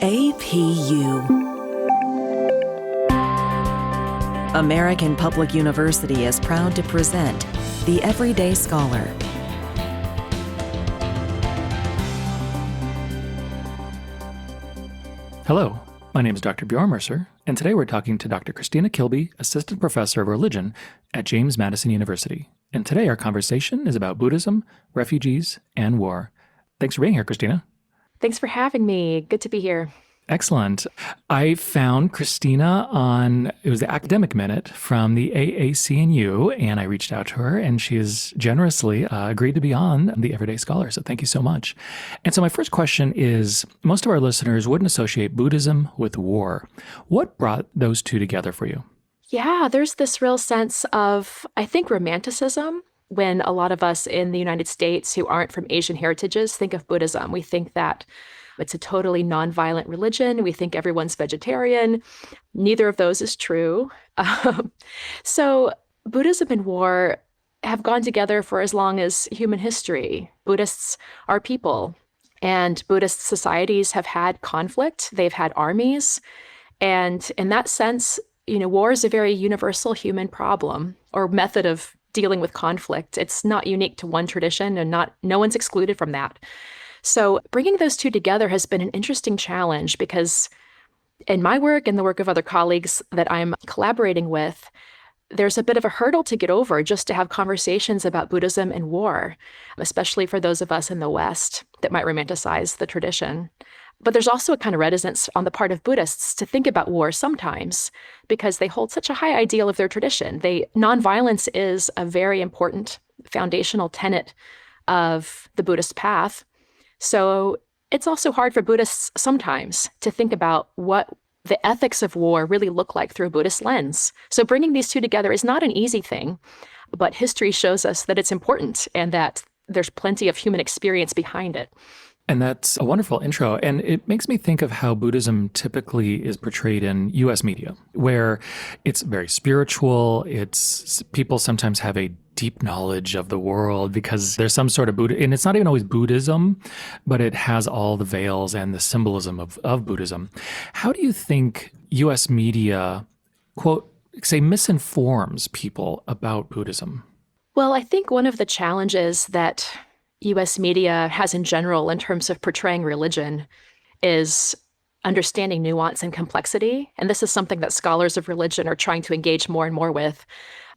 APU. American Public University is proud to present The Everyday Scholar. Hello, my name is Dr. Bjorn Mercer, and today we're talking to Dr. Christina Kilby, Assistant Professor of Religion at James Madison University. And today our conversation is about Buddhism, refugees, and war. Thanks for being here, Christina. Thanks for having me. Good to be here. Excellent. I found Christina on, it was the Academic Minute from the AAC&U, and I reached out to her, and she has generously agreed to be on The Everyday Scholar, so thank you so much. And so my first question is, most of our listeners wouldn't associate Buddhism with war. What brought those two together for you? Yeah, there's this real sense of, I think, romanticism when a lot of us in the United States who aren't from Asian heritages think of Buddhism. We think that it's a totally nonviolent religion. We think everyone's vegetarian. Neither of those is true. So Buddhism and war have gone together for as long as human history. Buddhists are people, and Buddhist societies have had conflict. They've had armies. And in that sense, war is a very universal human problem or method of dealing with conflict. It's not unique to one tradition, and no one's excluded from that. So bringing those two together has been an interesting challenge because in my work and the work of other colleagues that I'm collaborating with, there's a bit of a hurdle to get over just to have conversations about Buddhism and war, especially for those of us in the West that might romanticize the tradition. But there's also a kind of reticence on the part of Buddhists to think about war sometimes because they hold such a high ideal of their tradition. Nonviolence is a very important foundational tenet of the Buddhist path. So it's also hard for Buddhists sometimes to think about what the ethics of war really look like through a Buddhist lens. So bringing these two together is not an easy thing, but history shows us that it's important and that there's plenty of human experience behind it. And that's a wonderful intro. And it makes me think of how Buddhism typically is portrayed in U.S. media, where it's very spiritual. People sometimes have a deep knowledge of the world because there's some sort of Buddha, and it's not even always Buddhism, but it has all the veils and the symbolism of Buddhism. How do you think U.S. media, quote, say, misinforms people about Buddhism? Well, I think one of the challenges that U.S. media has in general in terms of portraying religion is understanding nuance and complexity. And this is something that scholars of religion are trying to engage more and more with,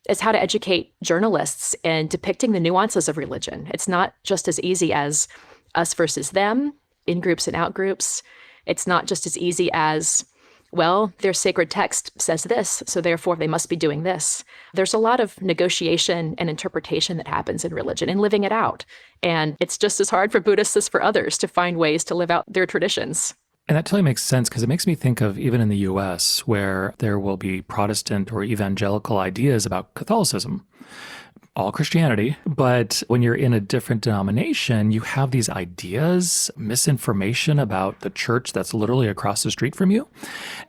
is how to educate journalists in depicting the nuances of religion. It's not just as easy as us versus them, in groups and out groups. It's not just as easy as, well, their sacred text says this, so therefore they must be doing this. There's a lot of negotiation and interpretation that happens in religion and living it out. And it's just as hard for Buddhists as for others to find ways to live out their traditions. And that totally makes sense because it makes me think of even in the U.S. where there will be Protestant or evangelical ideas about Catholicism, all Christianity. But when you're in a different denomination, you have these ideas, misinformation about the church that's literally across the street from you.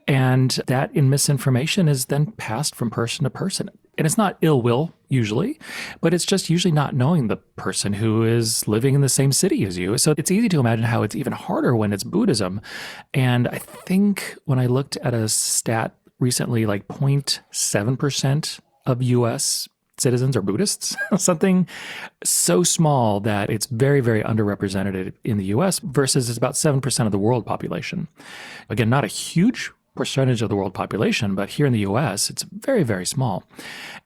And that misinformation is then passed from person to person. And it's not ill will usually, but it's just usually not knowing the person who is living in the same city as you. So it's easy to imagine how it's even harder when it's Buddhism. And I think when I looked at a stat recently, like 0.7% of U.S. citizens are Buddhists, something so small that it's very, very underrepresented in the U.S. versus it's about 7% of the world population. Again, not a huge percentage of the world population, but here in the U.S., it's very, very small.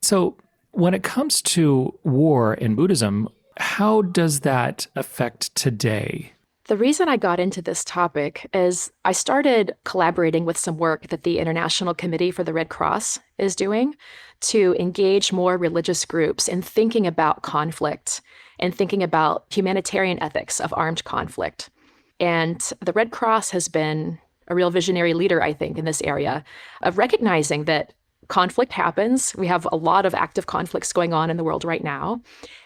So when it comes to war and Buddhism, how does that affect today? The reason I got into this topic is I started collaborating with some work that the International Committee for the Red Cross is doing to engage more religious groups in thinking about conflict and thinking about humanitarian ethics of armed conflict. And the Red Cross has been a real visionary leader, I think, in this area of recognizing that conflict happens. We have a lot of active conflicts going on in the world right now,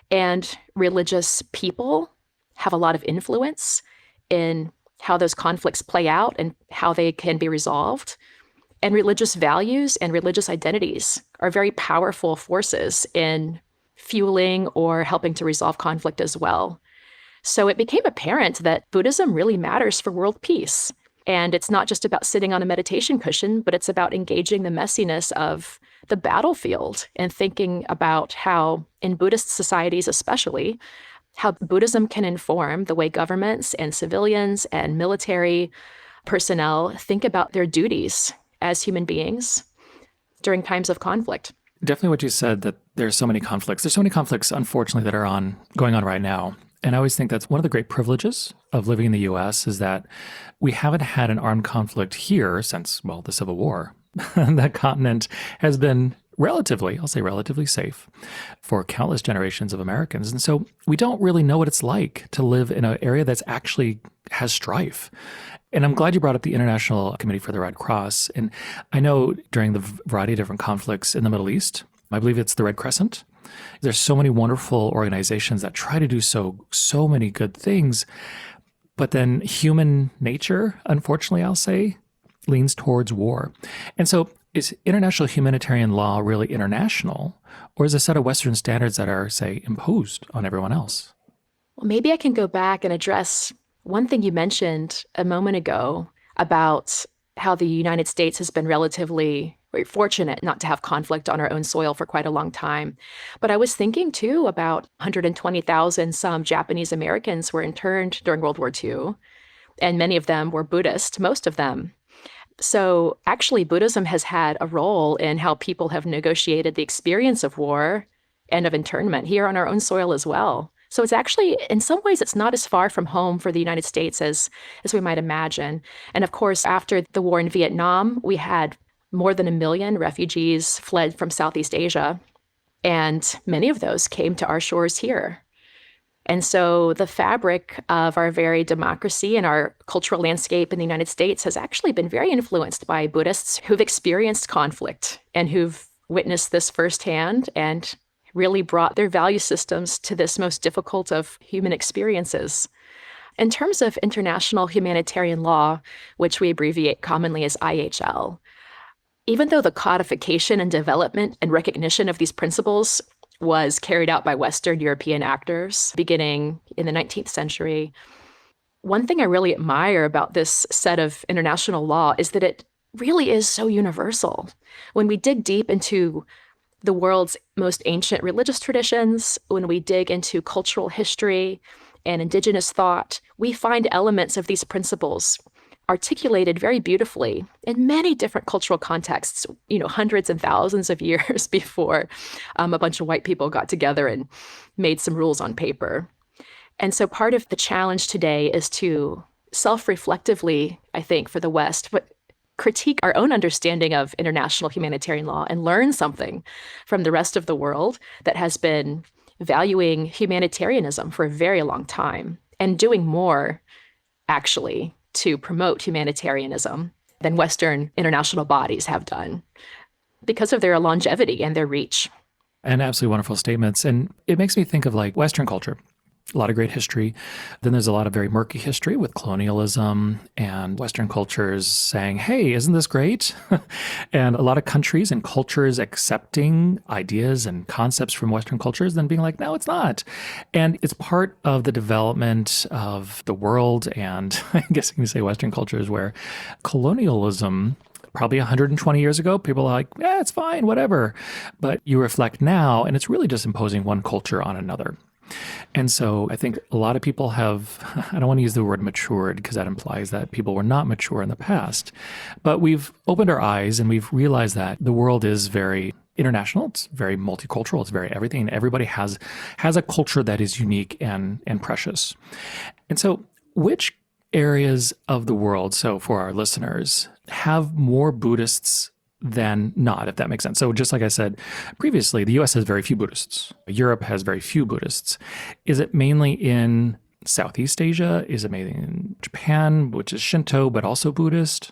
and religious people have a lot of influence in how those conflicts play out and how they can be resolved. And religious values and religious identities are very powerful forces in fueling or helping to resolve conflict as well. So it became apparent that Buddhism really matters for world peace. And it's not just about sitting on a meditation cushion, but it's about engaging the messiness of the battlefield and thinking about how, in Buddhist societies especially, how Buddhism can inform the way governments and civilians and military personnel think about their duties as human beings during times of conflict. Definitely what you said, that there's so many conflicts. There's so many conflicts, unfortunately, that are going on right now. And I always think that's one of the great privileges of living in the U.S. is that we haven't had an armed conflict here since, well, the Civil War. That continent has been relatively, I'll say relatively safe for countless generations of Americans. And so we don't really know what it's like to live in an area that's actually has strife. And I'm glad you brought up the International Committee for the Red Cross. And I know during the variety of different conflicts in the Middle East, I believe it's the Red Crescent. There's so many wonderful organizations that try to do so many good things. But then human nature, unfortunately, I'll say, leans towards war. And so is international humanitarian law really international, or is it a set of Western standards that are, say, imposed on everyone else? Well, maybe I can go back and address one thing you mentioned a moment ago about how the United States has been relatively very fortunate not to have conflict on our own soil for quite a long time. But I was thinking, too, about 120,000 some Japanese Americans were interned during World War II, and many of them were Buddhist, most of them. So actually, Buddhism has had a role in how people have negotiated the experience of war and of internment here on our own soil as well. So it's actually, in some ways, it's not as far from home for the United States as we might imagine. And of course, after the war in Vietnam, we had more than 1 million refugees fled from Southeast Asia, and many of those came to our shores here. And so the fabric of our very democracy and our cultural landscape in the United States has actually been very influenced by Buddhists who've experienced conflict and who've witnessed this firsthand and really brought their value systems to this most difficult of human experiences. In terms of international humanitarian law, which we abbreviate commonly as IHL, even though the codification and development and recognition of these principles was carried out by Western European actors beginning in the 19th century, one thing I really admire about this set of international law is that it really is so universal. When we dig deep into the world's most ancient religious traditions, when we dig into cultural history and indigenous thought, we find elements of these principles articulated very beautifully in many different cultural contexts, hundreds and thousands of years before a bunch of white people got together and made some rules on paper. And so part of the challenge today is to self-reflectively, I think, for the West, but critique our own understanding of international humanitarian law and learn something from the rest of the world that has been valuing humanitarianism for a very long time and doing more, actually, to promote humanitarianism than Western international bodies have done because of their longevity and their reach. And absolutely wonderful statements. And it makes me think of like Western culture. A lot of great history. Then there's a lot of very murky history with colonialism and Western cultures saying, hey, isn't this great? And a lot of countries and cultures accepting ideas and concepts from Western cultures, then being like, no, it's not. And it's part of the development of the world. And I guess you can say Western cultures where colonialism, probably 120 years ago, people are like, yeah, it's fine, whatever. But you reflect now, and it's really just imposing one culture on another. And so I think a lot of people have, I don't want to use the word matured because that implies that people were not mature in the past, but we've opened our eyes and we've realized that the world is very international. It's very multicultural. It's very everything. Everybody has a culture that is unique and precious. And so which areas of the world, so for our listeners, have more Buddhists than not, if that makes sense? So just like I said previously, the US has very few Buddhists. Europe has very few Buddhists. Is it mainly in Southeast Asia? Is it mainly in Japan, which is Shinto, but also Buddhist?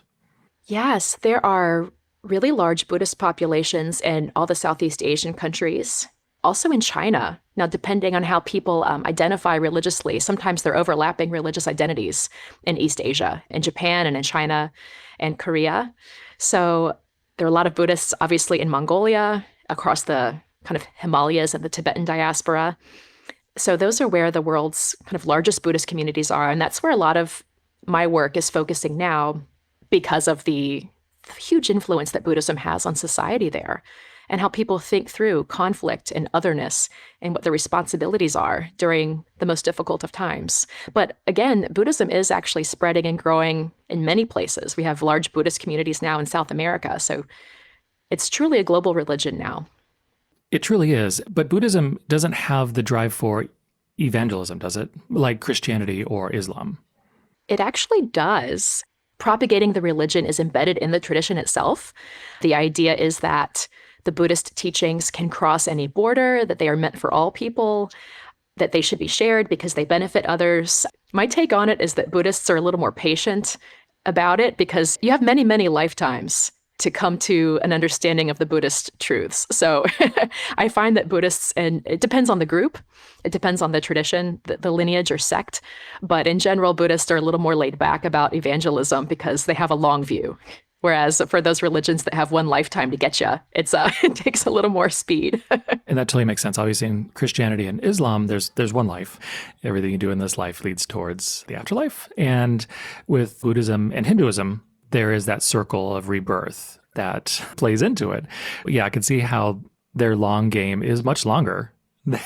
Yes, there are really large Buddhist populations in all the Southeast Asian countries, also in China. Now, depending on how people identify religiously, sometimes there are overlapping religious identities in East Asia, in Japan and in China and Korea. So there are a lot of Buddhists, obviously, in Mongolia, across the kind of Himalayas and the Tibetan diaspora. So those are where the world's kind of largest Buddhist communities are. And that's where a lot of my work is focusing now because of the huge influence that Buddhism has on society there and how people think through conflict and otherness and what the responsibilities are during the most difficult of times. But again, Buddhism is actually spreading and growing in many places. We have large Buddhist communities now in South America. So it's truly a global religion now. It truly is. But Buddhism doesn't have the drive for evangelism, does it? Like Christianity or Islam. It actually does. Propagating the religion is embedded in the tradition itself. The idea is that the Buddhist teachings can cross any border, that they are meant for all people, that they should be shared because they benefit others. My take on it is that Buddhists are a little more patient about it because you have many, many lifetimes to come to an understanding of the Buddhist truths. So I find that Buddhists, and it depends on the group, it depends on the tradition, the lineage or sect, but in general, Buddhists are a little more laid back about evangelism because they have a long view. Whereas for those religions that have one lifetime to get you, it takes a little more speed. And that totally makes sense. Obviously, in Christianity and Islam, there's one life. Everything you do in this life leads towards the afterlife. And with Buddhism and Hinduism, there is that circle of rebirth that plays into it. Yeah, I can see how their long game is much longer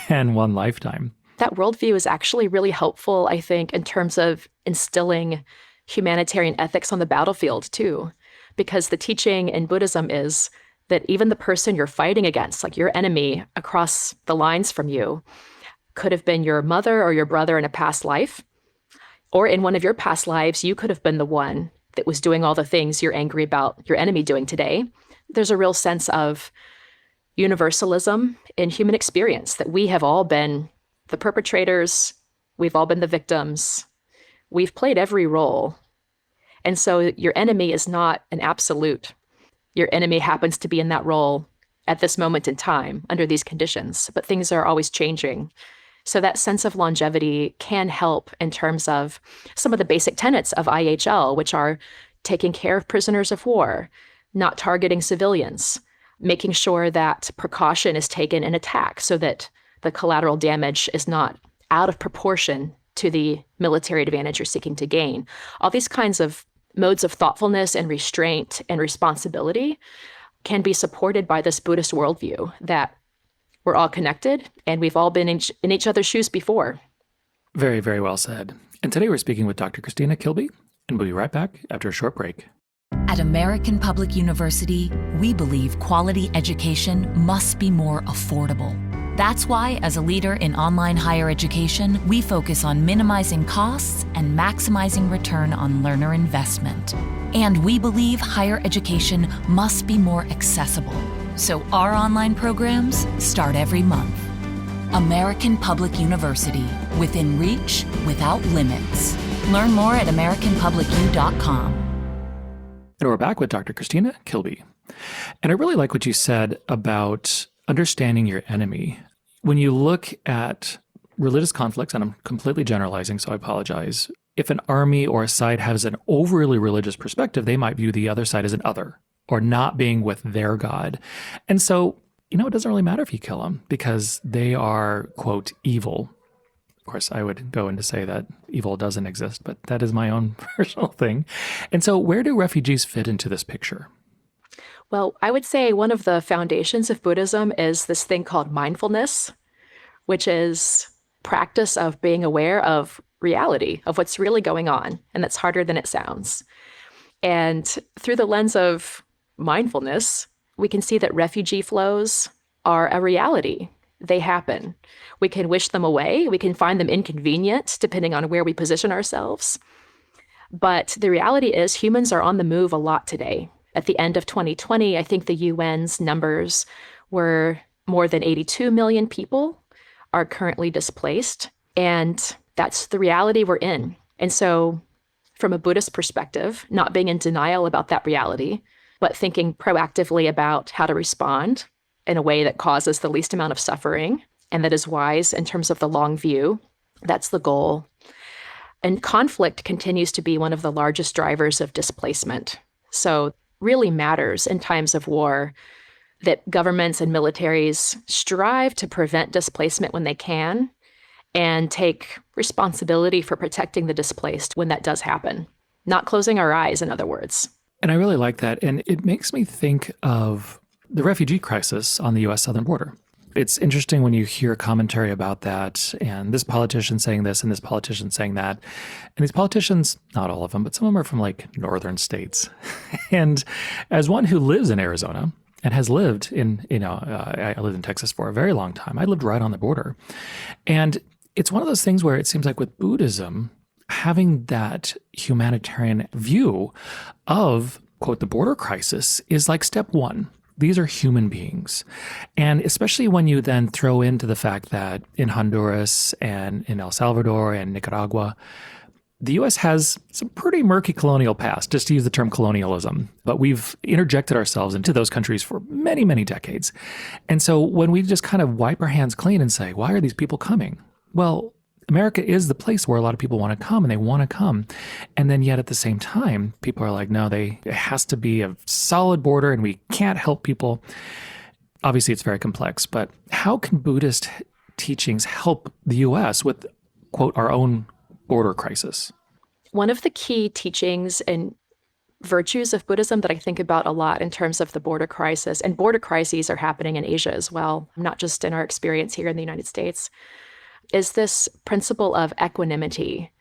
than one lifetime. That worldview is actually really helpful, I think, in terms of instilling humanitarian ethics on the battlefield, too. Because the teaching in Buddhism is that even the person you're fighting against, like your enemy across the lines from you, could have been your mother or your brother in a past life. Or in one of your past lives, you could have been the one that was doing all the things you're angry about your enemy doing today. There's a real sense of universalism in human experience, that we have all been the perpetrators, we've all been the victims, we've played every role. And so your enemy is not an absolute. Your enemy happens to be in that role at this moment in time under these conditions, but things are always changing. So that sense of longevity can help in terms of some of the basic tenets of IHL, which are taking care of prisoners of war, not targeting civilians, making sure that precaution is taken in attack so that the collateral damage is not out of proportion to the military advantage you're seeking to gain. All these kinds of modes of thoughtfulness and restraint and responsibility can be supported by this Buddhist worldview that we're all connected and we've all been in each other's shoes before. Very, very well said. And today we're speaking with Dr. Christina Kilby, and we'll be right back after a short break. At American Public University, we believe quality education must be more affordable. That's why, as a leader in online higher education, we focus on minimizing costs and maximizing return on learner investment. And we believe higher education must be more accessible. So our online programs start every month. American Public University, within reach, without limits. Learn more at americanpublicu.com. And we're back with Dr. Christina Kilby. And I really like what you said about understanding your enemy. When you look at religious conflicts, and I'm completely generalizing, so I apologize, if an army or a side has an overly religious perspective, they might view the other side as an other or not being with their God. And so, it doesn't really matter if you kill them because they are, quote, evil. Of course, I would go in to say that evil doesn't exist, but that is my own personal thing. And so where do refugees fit into this picture? Well, I would say one of the foundations of Buddhism is this thing called mindfulness, which is practice of being aware of reality, of what's really going on. And that's harder than it sounds. And through the lens of mindfulness, we can see that refugee flows are a reality. They happen. We can wish them away. We can find them inconvenient, depending on where we position ourselves. But the reality is humans are on the move a lot today. At the end of 2020, I think the UN's numbers were more than 82 million people are currently displaced. And that's the reality we're in. And so from a Buddhist perspective, not being in denial about that reality, but thinking proactively about how to respond in a way that causes the least amount of suffering and that is wise in terms of the long view, that's the goal. And conflict continues to be one of the largest drivers of displacement. So really matters in times of war that governments and militaries strive to prevent displacement when they can and take responsibility for protecting the displaced when that does happen. Not closing our eyes, in other words. And I really like that. And it makes me think of the refugee crisis on the U.S. southern border. It's interesting when you hear commentary about that, and this politician saying this and this politician saying that. And these politicians, not all of them, but some of them are from like northern states. And as one who lives in Arizona and has lived in, I lived in Texas for a very long time. I lived right on the border. And it's one of those things where it seems like with Buddhism, having that humanitarian view of, quote, the border crisis is like step one. These are human beings. And especially when you then throw into the fact that in Honduras and in El Salvador and Nicaragua, the U.S. has some pretty murky colonial past, just to use the term colonialism. But we've interjected ourselves into those countries for many, many decades. And so when we just kind of wipe our hands clean and say, why are these people coming? Well, America is the place where a lot of people want to come, and they want to come. And then yet at the same time, people are like, no, it has to be a solid border and we can't help people. Obviously, it's very complex, but how can Buddhist teachings help the U.S. with, quote, our own border crisis? One of the key teachings and virtues of Buddhism that I think about a lot in terms of the border crisis, and border crises are happening in Asia as well, not just in our experience here in the United States, is this principle of equanimity.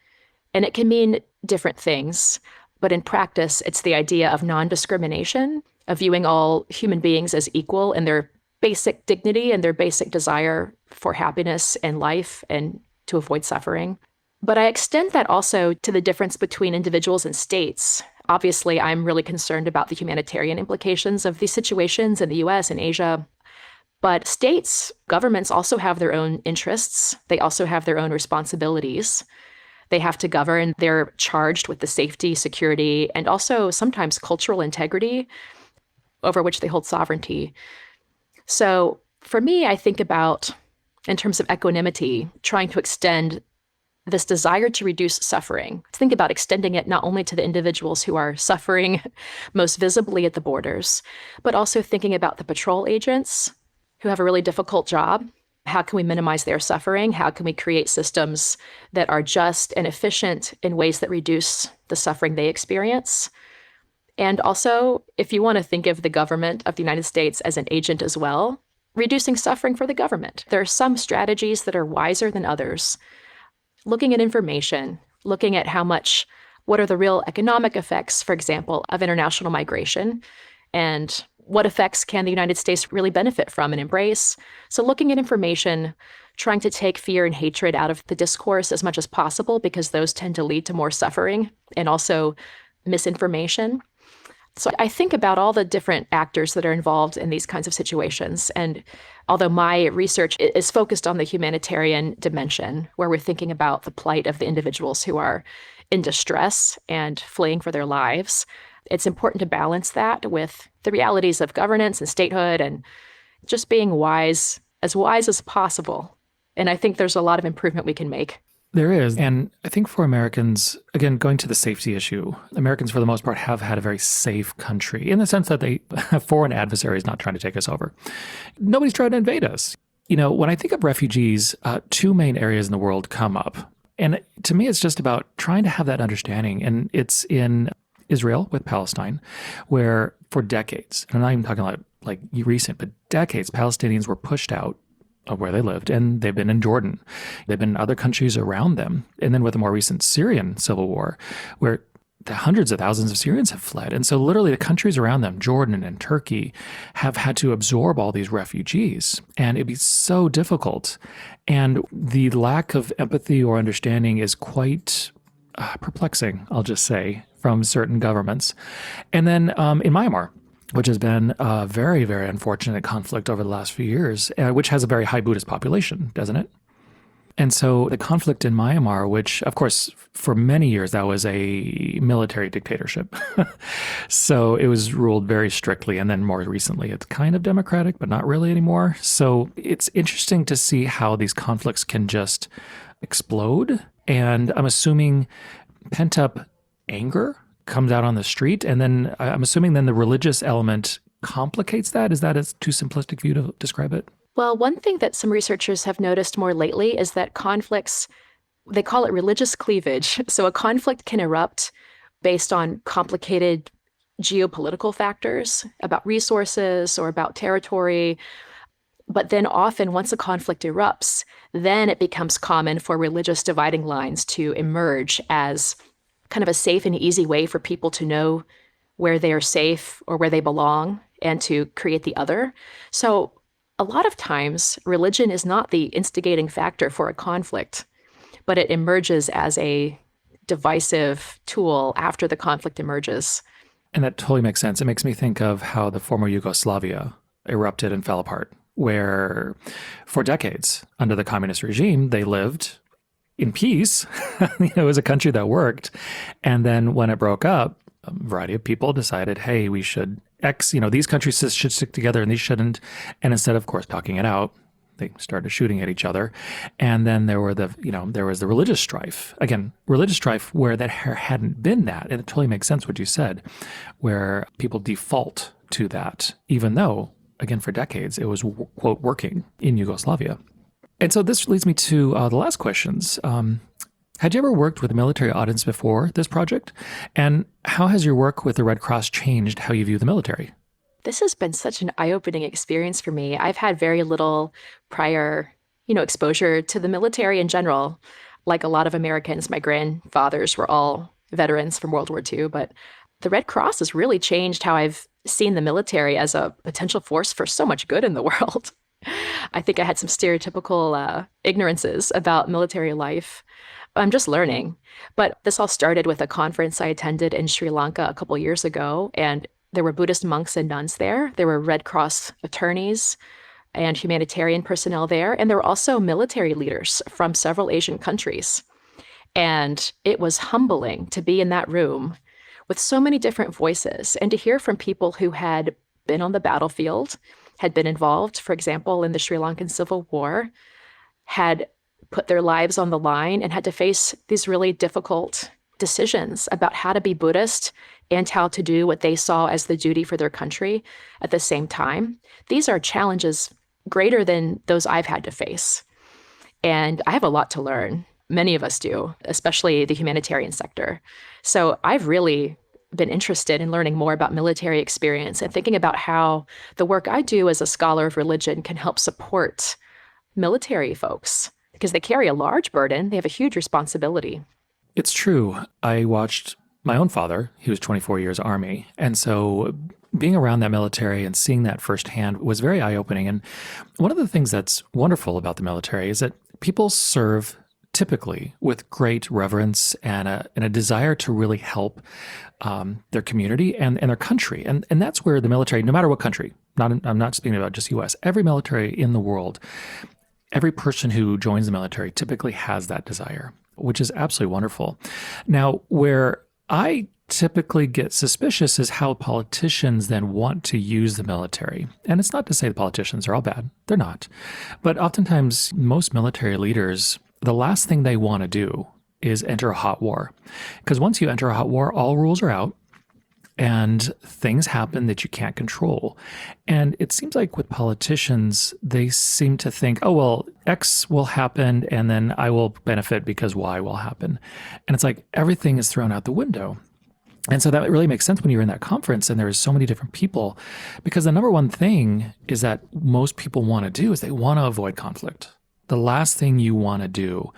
And it can mean different things, but in practice, it's the idea of non-discrimination, of viewing all human beings as equal in their basic dignity and their basic desire for happiness and life and to avoid suffering. But I extend that also to the difference between individuals and states. Obviously, I'm really concerned about the humanitarian implications of these situations in the US and Asia. But states, governments also have their own interests. They also have their own responsibilities. They have to govern. They're charged with the safety, security, and also sometimes cultural integrity over which they hold sovereignty. So for me, I think about, in terms of equanimity, trying to extend this desire to reduce suffering. Think about extending it not only to the individuals who are suffering most visibly at the borders, but also thinking about the patrol agents who have a really difficult job. How can we minimize their suffering? How can we create systems that are just and efficient in ways that reduce the suffering they experience? And also, if you want to think of the government of the United States as an agent as well, reducing suffering for the government. There are some strategies that are wiser than others. Looking at information, looking at what are the real economic effects, for example, of international migration, and what effects can the United States really benefit from and embrace? So looking at information, trying to take fear and hatred out of the discourse as much as possible, because those tend to lead to more suffering and also misinformation. So I think about all the different actors that are involved in these kinds of situations. And although my research is focused on the humanitarian dimension, where we're thinking about the plight of the individuals who are in distress and fleeing for their lives, it's important to balance that with the realities of governance and statehood and just being wise as possible. And I think there's a lot of improvement we can make. There is. And I think for Americans, again, going to the safety issue, Americans for the most part have had a very safe country in the sense that they have foreign adversaries not trying to take us over. Nobody's trying to invade us. When I think of refugees, two main areas in the world come up. And to me, it's just about trying to have that understanding. And it's in Israel with Palestine, where for decades, and I'm not even talking about like recent, but decades, Palestinians were pushed out of where they lived, and they've been in Jordan. They've been in other countries around them. And then with the more recent Syrian civil war, where the hundreds of thousands of Syrians have fled. And so literally the countries around them, Jordan and Turkey, have had to absorb all these refugees. And it'd be so difficult. And the lack of empathy or understanding is quite perplexing, I'll just say, from certain governments. And then in Myanmar, which has been a very, very unfortunate conflict over the last few years, which has a very high Buddhist population, doesn't it? And so the conflict in Myanmar, which, of course, for many years, that was a military dictatorship. So it was ruled very strictly. And then more recently, it's kind of democratic, but not really anymore. So it's interesting to see how these conflicts can just explode. And I'm assuming pent-up anger comes out on the street. And then I'm assuming then the religious element complicates that. Is that a too simplistic view to describe it? Well, one thing that some researchers have noticed more lately is that conflicts They call it religious cleavage. So a conflict can erupt based on complicated geopolitical factors about resources or about territory. But then often once a conflict erupts, then it becomes common for religious dividing lines to emerge as kind of a safe and easy way for people to know where they are safe or where they belong and to create the other. So a lot of times religion is not the instigating factor for a conflict, but it emerges as a divisive tool after the conflict emerges. And that totally makes sense. It makes me think of how the former Yugoslavia erupted and fell apart, where for decades under the communist regime, they lived in peace. It was a country that worked. And then when it broke up, a variety of people decided, hey, we should these countries should stick together and these shouldn't. And instead of course, talking it out, they started shooting at each other. And then there was the religious strife. Again, religious strife where that hadn't been that. And it totally makes sense what you said, where people default to that, even though, again, for decades, it was, quote, working in Yugoslavia. And so this leads me to the last questions. Had you ever worked with a military audience before this project? And how has your work with the Red Cross changed how you view the military? This has been such an eye-opening experience for me. I've had very little prior, exposure to the military in general. Like a lot of Americans, my grandfathers were all veterans from World War II, but the Red Cross has really changed how I've seen the military as a potential force for so much good in the world. I think I had some stereotypical ignorances about military life. I'm just learning. But this all started with a conference I attended in Sri Lanka a couple years ago, and there were Buddhist monks and nuns there. There were Red Cross attorneys and humanitarian personnel there, and there were also military leaders from several Asian countries. And it was humbling to be in that room with so many different voices and to hear from people who had been on the battlefield, had been involved, for example, in the Sri Lankan Civil War, had put their lives on the line and had to face these really difficult decisions about how to be Buddhist and how to do what they saw as the duty for their country at the same time. These are challenges greater than those I've had to face. And I have a lot to learn. Many of us do, especially the humanitarian sector. So I've really been interested in learning more about military experience and thinking about how the work I do as a scholar of religion can help support military folks, because they carry a large burden. They have a huge responsibility. It's true. I watched my own father. He was 24 years Army. And so being around that military and seeing that firsthand was very eye-opening. And one of the things that's wonderful about the military is that people serve typically with great reverence and a desire to really help their community and their country. And that's where the military, no matter what country, I'm not speaking about just U.S., every military in the world, every person who joins the military typically has that desire, which is absolutely wonderful. Now, where I typically get suspicious is how politicians then want to use the military. And it's not to say the politicians are all bad. They're not. But oftentimes, most military leaders, the last thing they want to do is enter a hot war. Because once you enter a hot war, all rules are out. And things happen that you can't control. And it seems like with politicians, they seem to think, oh, well, X will happen and then I will benefit because Y will happen. And it's like everything is thrown out the window. And so that really makes sense when you're in that conference and there's so many different people, because the number one thing is that most people want to do is they want to avoid conflict. The last thing you want to do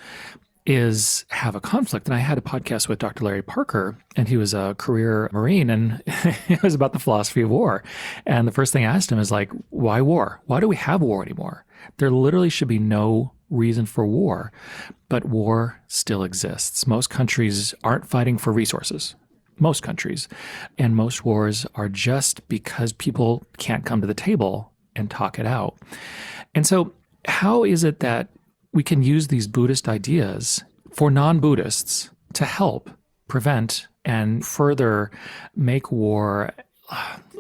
is have a conflict. And I had a podcast with Dr. Larry Parker, and he was a career Marine, and it was about the philosophy of war. And the first thing I asked him is like, why war? Why do we have war anymore? There literally should be no reason for war, but war still exists. Most countries aren't fighting for resources. Most countries. And most wars are just because people can't come to the table and talk it out. And so how is it that we can use these Buddhist ideas for non-Buddhists to help prevent and further make war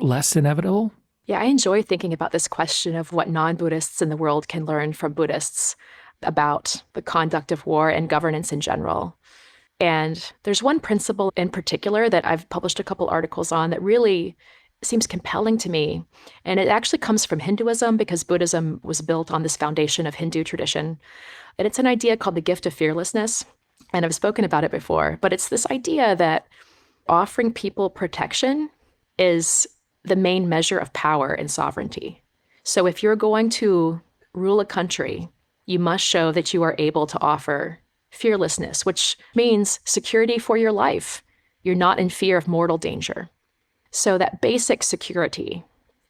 less inevitable? Yeah, I enjoy thinking about this question of what non-Buddhists in the world can learn from Buddhists about the conduct of war and governance in general. And there's one principle in particular that I've published a couple articles on that really seems compelling to me. And it actually comes from Hinduism, because Buddhism was built on this foundation of Hindu tradition. And it's an idea called the gift of fearlessness. and I've spoken about it before, but it's this idea that offering people protection is the main measure of power and sovereignty. So if you're going to rule a country, you must show that you are able to offer fearlessness, which means security for your life. You're not in fear of mortal danger. So that basic security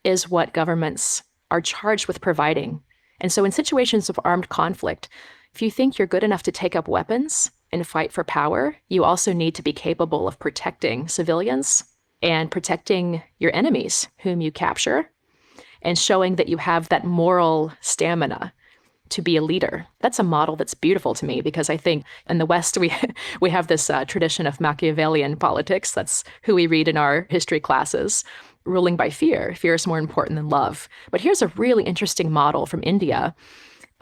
is what governments are charged with providing. And so in situations of armed conflict, if you think you're good enough to take up weapons and fight for power, you also need to be capable of protecting civilians and protecting your enemies whom you capture, and showing that you have that moral stamina to be a leader. That's a model that's beautiful to me, because I think in the West, we have this tradition of Machiavellian politics. That's who we read in our history classes, ruling by fear. Fear is more important than love. But here's a really interesting model from India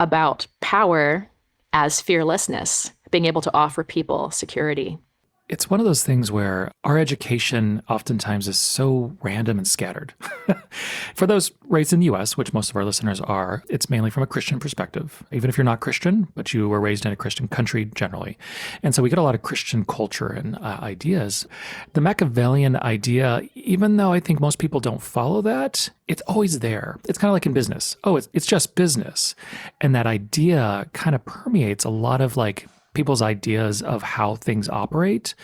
about power as fearlessness, being able to offer people security. It's one of those things where our education oftentimes is so random and scattered. For those raised in the U.S., which most of our listeners are, it's mainly from a Christian perspective, even if you're not Christian, but you were raised in a Christian country generally. And so we get a lot of Christian culture and ideas. The Machiavellian idea, even though I think most people don't follow that, it's always there. It's kind of like in business. Oh, it's just business. And that idea kind of permeates a lot of people's ideas of how things operate.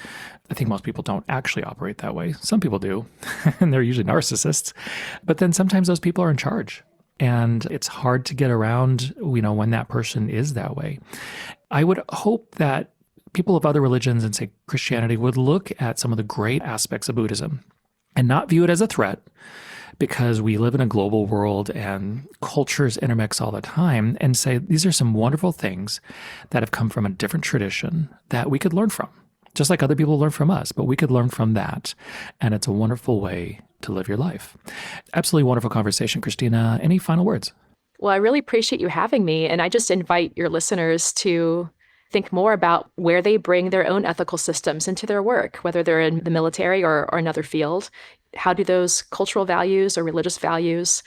I think most people don't actually operate that way. Some people do, and they're usually narcissists. But then sometimes those people are in charge, and it's hard to get around, when that person is that way. I would hope that people of other religions, and say Christianity, would look at some of the great aspects of Buddhism and not view it as a threat, because we live in a global world and cultures intermix all the time, and say these are some wonderful things that have come from a different tradition that we could learn from, just like other people learn from us, but we could learn from that. And it's a wonderful way to live your life. Absolutely wonderful conversation, Christina. Any final words? Well, I really appreciate you having me. And I just invite your listeners to think more about where they bring their own ethical systems into their work, whether they're in the military or another field. How do those cultural values or religious values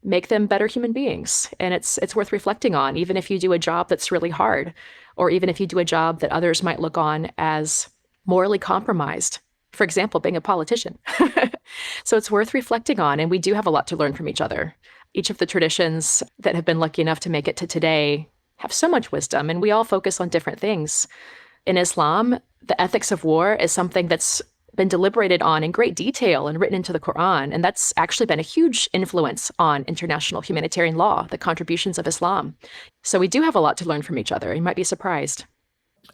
make them better human beings? And it's worth reflecting on, even if you do a job that's really hard, or even if you do a job that others might look on as morally compromised. For example, being a politician. So it's worth reflecting on, and we do have a lot to learn from each other. Each of the traditions that have been lucky enough to make it to today have so much wisdom, and we all focus on different things. In Islam, the ethics of war is something that's been deliberated on in great detail and written into the Quran. And that's actually been a huge influence on international humanitarian law, the contributions of Islam. So we do have a lot to learn from each other. You might be surprised.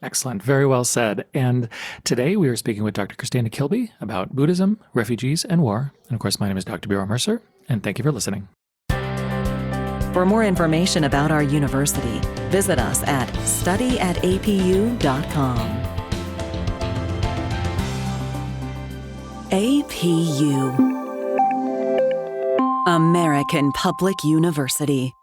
Excellent. Very well said. And today we are speaking with Dr. Christina Kilby about Buddhism, refugees, and war. And of course, my name is Dr. Bjorn Mercer, and thank you for listening. For more information about our university, visit us at studyatapu.com. APU, American Public University.